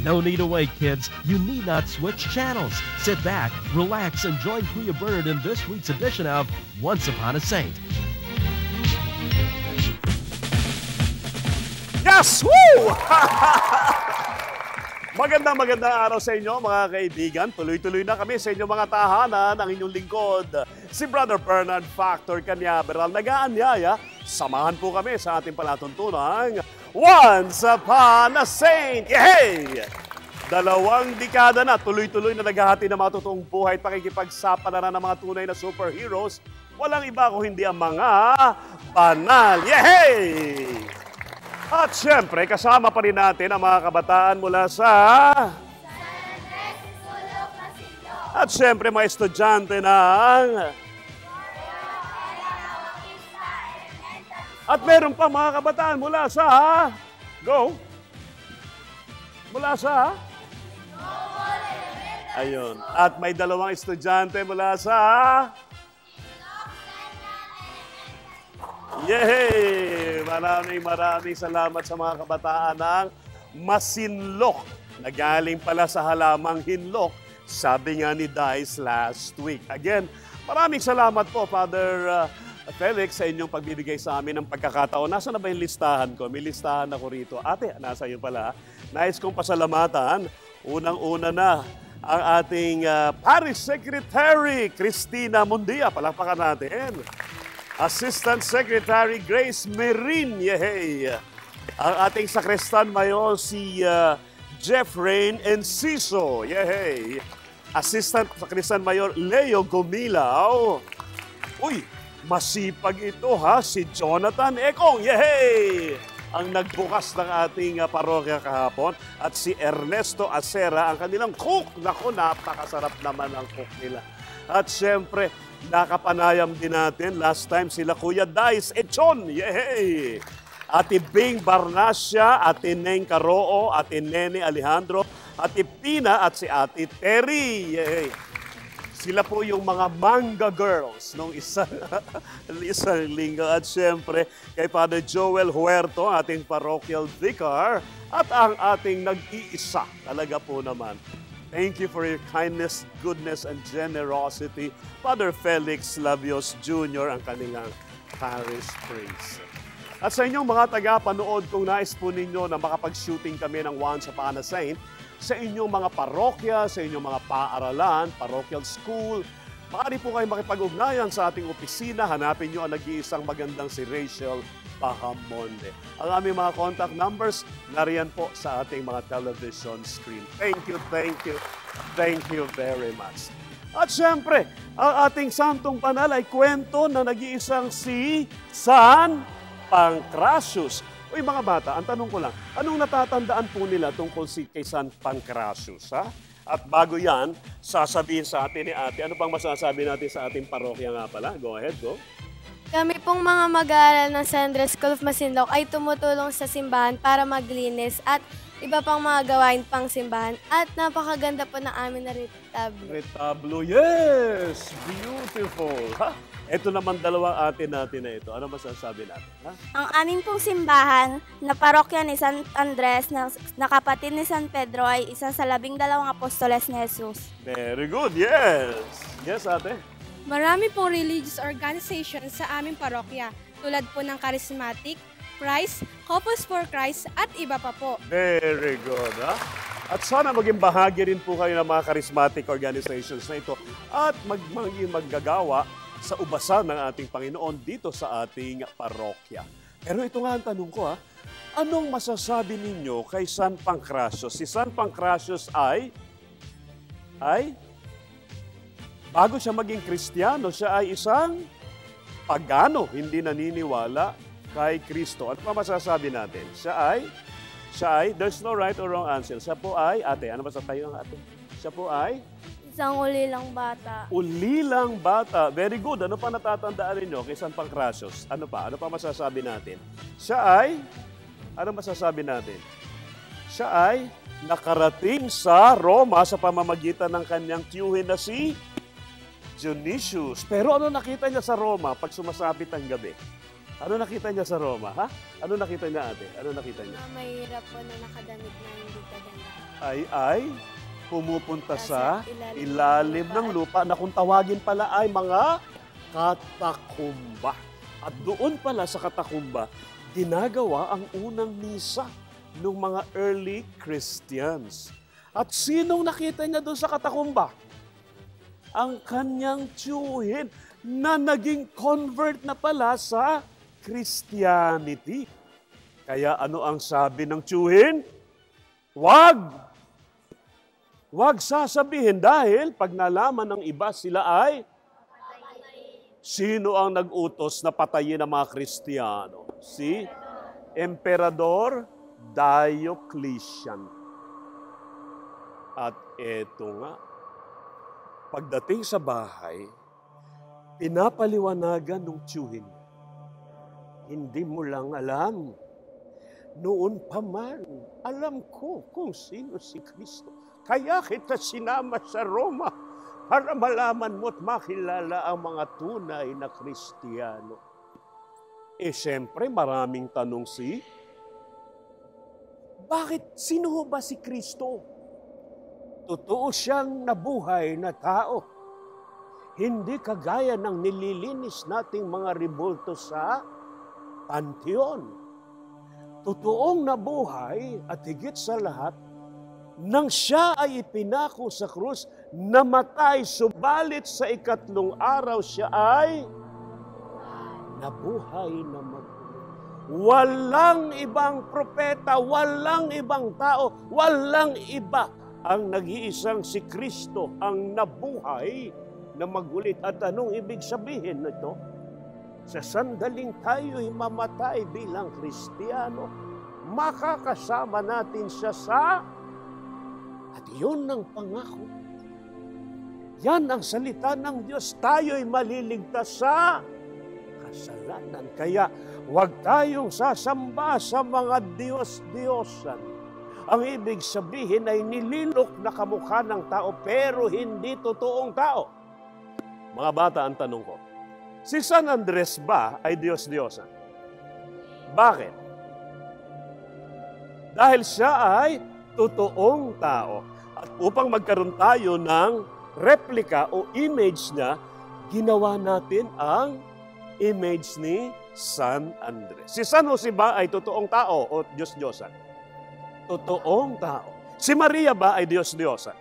No need to wait, kids. You need not switch channels. Sit back, relax, and join Kuya Bernard in this week's edition of Once Upon a Saint. Yes! Woo! Magandang araw sa inyo mga kaibigan. Tuloy-tuloy na kami sa inyong mga tahanan. Ang inyong lingkod, si Brother Bernard Factor Canyaveral. Nag-aanyaya. Samahan po kami sa ating palatuntunang Once Upon a Saint! Yay! 2 dekada na, tuloy-tuloy na naghahati ng mga totoong buhay at pakikipagsapalaran ng mga tunay na superheroes. Walang iba kung hindi ang mga banal. Yay! At syempre, kasama pa rin natin ang mga kabataan mula sa... At syempre, mga estudyante ng... At meron pa mga kabataan mula sa... Go! Mula sa... Ayun. At may 2 estudyante mula sa... Yay! Maraming salamat sa mga kabataan ng Masinloc. Nagaling pala sa halamang hinlok, sabi nga ni Dice last week. Again, maraming salamat po, Father Felix, sa inyong pagbibigay sa amin ng pagkakataon. Nasaan na ba yung listahan ko? May listahan ako rito. Ate, nasa iyo pala. Nais kong pasalamatan. Unang-una na ang ating Parish Secretary, Cristina Mundia. Palakpakan natin. Assistant Secretary Grace Merin, yehey! Ang ating Sakristan Mayor si Jeff Rain Enciso, yehey! Assistant Sakristan Mayor Leo Gumilaw. Uy, masipag ito ha, si Jonathan Ekong, yehey! Ang nagbukas ng ating parokya kahapon. At si Ernesto Acera, ang kanilang cook. Naku, napakasarap naman ang cook nila. At syempre, nakapanayam din natin last time sila Kuya Dice Echon. Yehey! Ate Bing Barnasya, Ate Neng Caroo, Ate Nene Alejandro, Ate Pina at si Ate Terry. Yehey! Sila po yung mga manga girls nung isang linggo. At syempre, kay Father Joel Huerto, ating parochial vicar, at ang ating nag-iisa. Talaga po naman. Thank you for your kindness, goodness, and generosity. Father Felix Labios Jr., ang kanilang parish priest. At sa inyong mga taga-panood, kung nais po ninyo na makapag-shooting kami ng Once Upon a Saint, sa inyong mga parokya, sa inyong mga paaralan, parochial school, maaari po kayo makipag-ugnayan sa ating opisina. Hanapin nyo ang nag-iisang magandang si Rachel Pahamonde. Ang aming mga contact numbers, nariyan po sa ating mga television screen. Thank you very much. At syempre, ang ating santong banal ay kwento na nag-iisang si San Pancratius. Uy mga bata, ang tanong ko lang, anong natatandaan po nila tungkol kay San Pancratius, ha? At bago yan, sasabihin sa atin ni ate, ano pang masasabi natin sa ating parokya nga pala? Go ahead, go. Kami pong mga mag-aaral ng San Andres School of Masinloc ay tumutulong sa simbahan para maglinis at iba pang mga gawain pang simbahan. At napakaganda po ng amin na retablo. Retablo, yes! Beautiful! Ha? Ito naman 2 ate natin na ito. Ano masasabi natin? Ha? Ang aming pong simbahan na parokya ni San Andres na kapatid ni San Pedro ay isa sa 12 apostoles ni Jesus. Very good, yes! Yes, ate? Marami pong religious organizations sa aming parokya, tulad po ng Charismatic, Christ, Corpus for Christ, at iba pa po. Very good, ha? At sana maging bahagi rin po kayo ng mga charismatic organizations na ito at maging maggagawa sa ubasan ng ating Panginoon dito sa ating parokya. Pero ito nga ang tanong ko, ha? Anong masasabi ninyo kay San Pancratius? Si San Pancratius ay bago siya maging Kristiyano, siya ay isang pagano, hindi naniniwala kay Kristo. Ano pa masasabi natin? Siya ay, there's no right or wrong answer. Siya po ay, ate, ano ba sa tayo ng ate? Siya po ay? Isang ulilang bata. Ulilang bata. Very good. Ano pa natatandaan ninyo kay San Pancratius? Ano pa? Ano pa masasabi natin? Siya ay, ano masasabi natin? Siya ay nakarating sa Roma sa pamamagitan ng kanyang tiyuhin na si Dionysius. Pero ano nakita niya sa Roma pag sumasapit ang gabi? Ano nakita niya sa Roma, ha? Ano nakita niya, ate? Ano nakita niya? Mahirap po na nakadamit na hindi kaganda. ay pumupunta sa ilalim ng lupa na kung tawagin pala ay mga katakumba. At doon pala sa katakumba, ginagawa ang unang misa ng mga early Christians. At sinong nakita niya doon sa katakumba? Ang kanyang tiyuhin na naging convert na pala sa Christianity. Kaya ano ang sabi ng tiyuhin? Wag sasabihin dahil pag nalaman ng iba sila ay sino ang nag-utos na patayin ang mga Kristiyano? Si Emperador Diocletian. At eto nga, pagdating sa bahay, pinapaliwanagan ng tiyuhin. Hindi mo lang alam. Noon pa man, alam ko kung sino si Kristo. Kaya kita sinama sa Roma para malaman mo at makilala ang mga tunay na Kristiyano. Siyempre, maraming tanong bakit sino ba si Kristo? Totoo siyang nabuhay na tao. Hindi kagaya ng nililinis nating mga rebulto sa panteon. Totoong nabuhay at higit sa lahat, nang siya ay ipinako sa krus, namatay, subalit sa ikatlong araw siya ay nabuhay na magmuli. Walang ibang propeta, walang ibang tao, walang iba. Ang nag-iisang si Kristo ang nabuhay na magulit. At anong ibig sabihin nito? Sa sandaling tayo'y mamatay bilang Kristiyano, makakasama natin siya at yun ang pangako. Yan ang salita ng Diyos. Tayo'y maliligtas sa kasalanan. Kaya huwag tayong sasamba sa mga Diyos-Diyosan. Ang ibig sabihin ay nililok na kamukha ng tao pero hindi totoong tao. Mga bata, ang tanong ko, si San Andres ba ay Diyos-Diyosan? Bakit? Dahil siya ay totoong tao. At upang magkaroon tayo ng replika o image niya, ginawa natin ang image ni San Andres. Si San Jose ba ay totoong tao o Diyos-Diyosan? Totoong tao. Si Maria ba ay Diyos-Diyosan?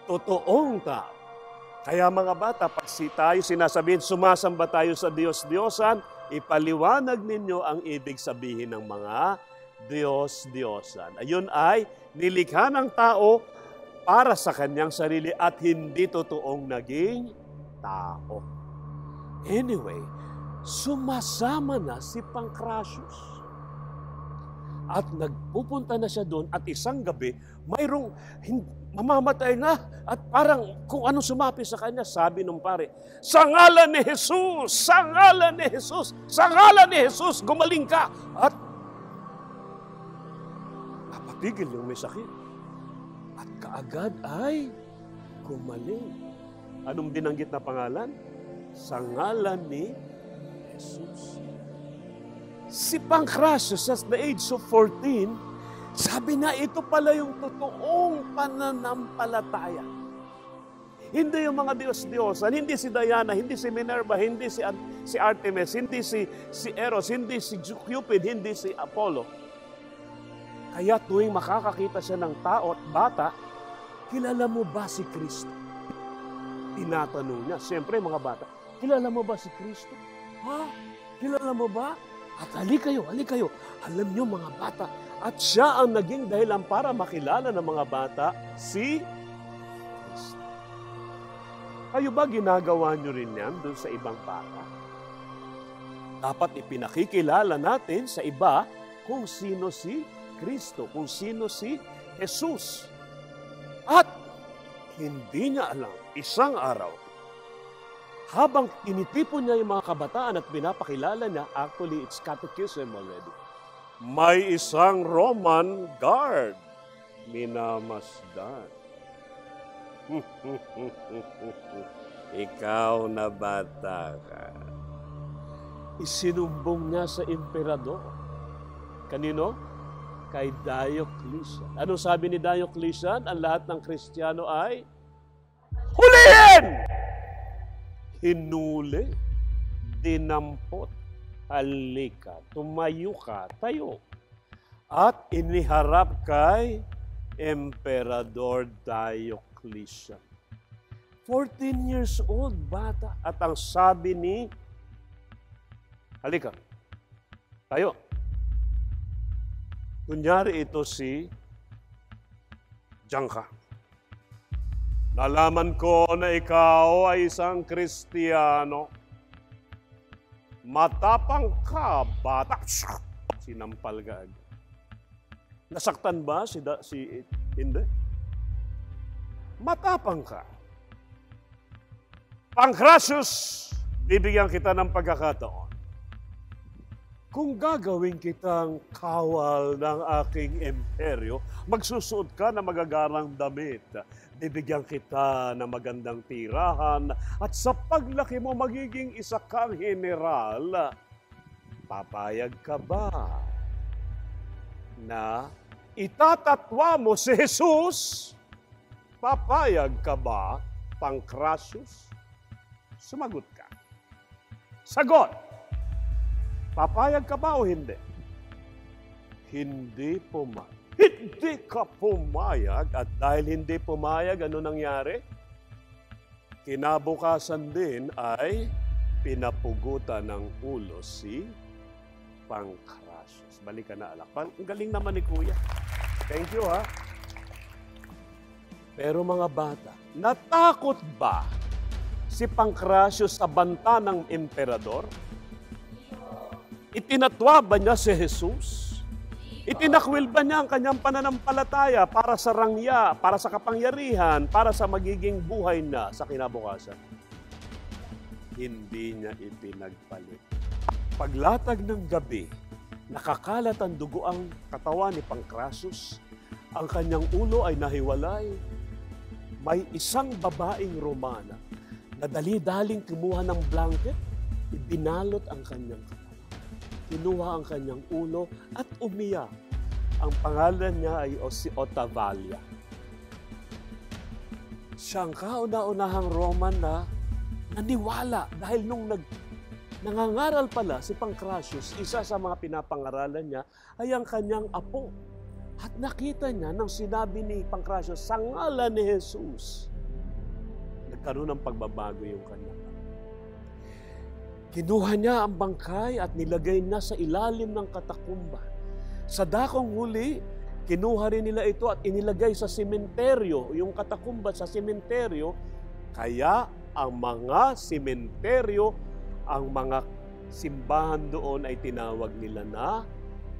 Totoong tao. Kaya mga bata, pag tayo sinasabihin, sumasamba tayo sa Diyos-Diyosan, ipaliwanag ninyo ang ibig sabihin ng mga Diyos-Diyosan. Ayun ay nilikha ng tao para sa kanyang sarili at hindi totoong naging tao. Anyway, sumasama na si Pancratius. At nagpupunta na siya doon at isang gabi, mayroong mamamatay na at parang kung ano sumapi sa kanya, sabi ng pare, sa ngalan ni Jesus! Sa ngalan ni Jesus! Sa ngalan ni Jesus! Gumaling ka! At napatigil yung may sakit. At kaagad ay gumaling. Anong binanggit na pangalan? Sa ngalan ni Jesus. Si Pancratius, at the age of 14, sabi na ito pala yung totoong pananampalataya. Hindi yung mga Diyos-Diyosan, hindi si Diana, hindi si Minerva, hindi si Artemis, hindi si Eros, hindi si Cupid, hindi si Apollo. Kaya tuwing makakakita siya ng tao at bata, kilala mo ba si Kristo? Tinatanong niya. Siyempre mga bata, kilala mo ba si Kristo? Ha? Kilala mo ba? At halik kayo. Alam niyo mga bata, at siya ang naging dahilan para makilala ng mga bata si Kristo. Kayo ba ginagawa niyo rin yan doon sa ibang bata? Dapat ipinakikilala natin sa iba kung sino si Kristo, kung sino si Jesus. At hindi niya alam, isang araw, habang tinitipon niya yung mga kabataan at pinapakilala niya, actually it's catechism already, may isang Roman guard minamasdan. Ikaw na bata ka. Isinumbong niya sa emperador. Kanino? kay Diocletian. Anong sabi ni Diocletian? Ang lahat ng Kristiyano ay hulihin! Hinuli, dinampot, halika, tumayo ka, tayo. At iniharap kay Emperador Diocletian. 14 years old, bata. At ang sabi ni, halika, tayo. Kunyari ito si Janka. Nalaman ko na ikaw ay isang Kristiyano. Matapang ka, bata. Sinampal ka agad. Nasaktan ba si hindi? Matapang ka. Pancratius, bibigyan kita ng pagkakataon. Kung gagawin kitang kawal ng aking imperyo, magsusuot ka ng magagarang damit. Bibigyan kita ng magandang tirahan at sa paglaki mo magiging isa kang general. Papayag ka ba na itatatwa mo si Jesus? Papayag ka ba, Pancratius? Sumagot ka. Sagot! Papayag ka ba o hindi? Hindi pumayag. Hindi ka pumayag. At dahil hindi pumayag, ano nangyari? Kinabukasan din ay pinapugutan ng ulo si Pancratius. Balik ka na, alak. Ang galing naman ni Kuya. Thank you, ha? Pero mga bata, natakot ba si Pancratius sa banta ng emperador? Itinatwa ba niya si Jesus? Itinakwil ba niya ang kanyang pananampalataya para sa rangya, para sa kapangyarihan, para sa magiging buhay na sa kinabukasan? Hindi niya ipinagpalit. Paglatag ng gabi, nakakalat ang dugo ang katawan ni Pancratius. Ang kanyang ulo ay nahiwalay. May isang babaeng Romana na dali-daling kumuha ng blanket, ibinalot ang kanyang katawan. Kinuha ang kanyang ulo at umiyak. Ang pangalan niya ay si Ottavalia. Siya ang kauna-unahang Roman na naniwala dahil nung nangangaral pala si Pancratius, isa sa mga pinapangaralan niya ay ang kanyang apo. At nakita niya nang sinabi ni Pancratius, sa ngalan ni Jesus, nagkaroon ng pagbabago yung kanyang. Kinuha niya ang bangkay at nilagay niya sa ilalim ng katakumba. Sa dakong huli, kinuha rin nila ito at inilagay sa sementeryo, yung katakumba sa sementeryo. Kaya ang mga sementeryo, ang mga simbahan doon ay tinawag nila na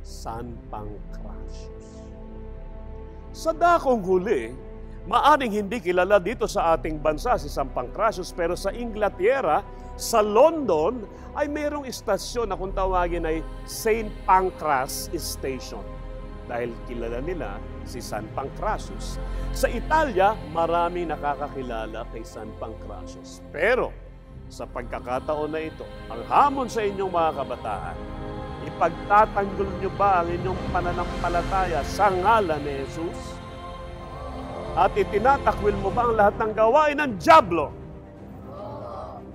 San Pancratius. Sa dakong huli, maaring hindi kilala dito sa ating bansa si San Pancratius, pero sa Inglaterra, sa London, ay mayroong istasyon na kung tawagin ay St. Pancras Station. Dahil kilala nila si San Pancratius. Sa Italia, marami nakakakilala kay San Pancratius. Pero, sa pagkakataon na ito, ang hamon sa inyong mga kabataan, ipagtatanggol nyo ba ang inyong pananampalataya sa ngalan ni Jesus? At itinatakwil mo ba ang lahat ng gawain ng dyablo?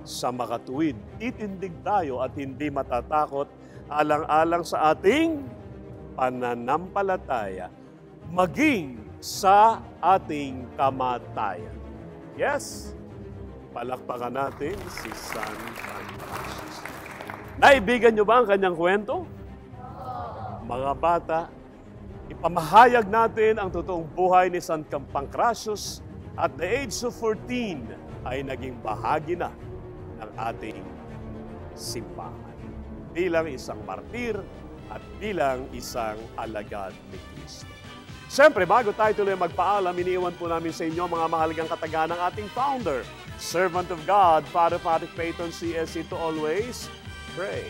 Sa makatuwid, titindig tayo at hindi matatakot alang-alang sa ating pananampalataya, maging sa ating kamatayan. Yes, palakpakan natin si San Pancratius. Naibigan niyo ba ang kanyang kwento? Mga bata, ipamahayag natin ang totoong buhay ni San Pancratius at the age of 14 ay naging bahagi na ng ating simbahan. Bilang isang martir at bilang isang alagad ni Kristo. Siyempre, bago tayo tuloy magpaalam, iniiwan po namin sa inyo mga mahalagang kataga ng ating founder, servant of God, Father Patrick Peyton, CSC, to always pray.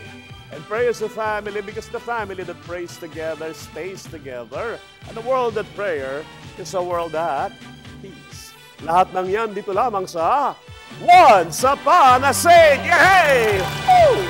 And pray as a family, because the family that prays together stays together. And the world that prayer is a world at peace. Lahat ng yan dito lamang sa Once Upon a Saint. Yay! Woo!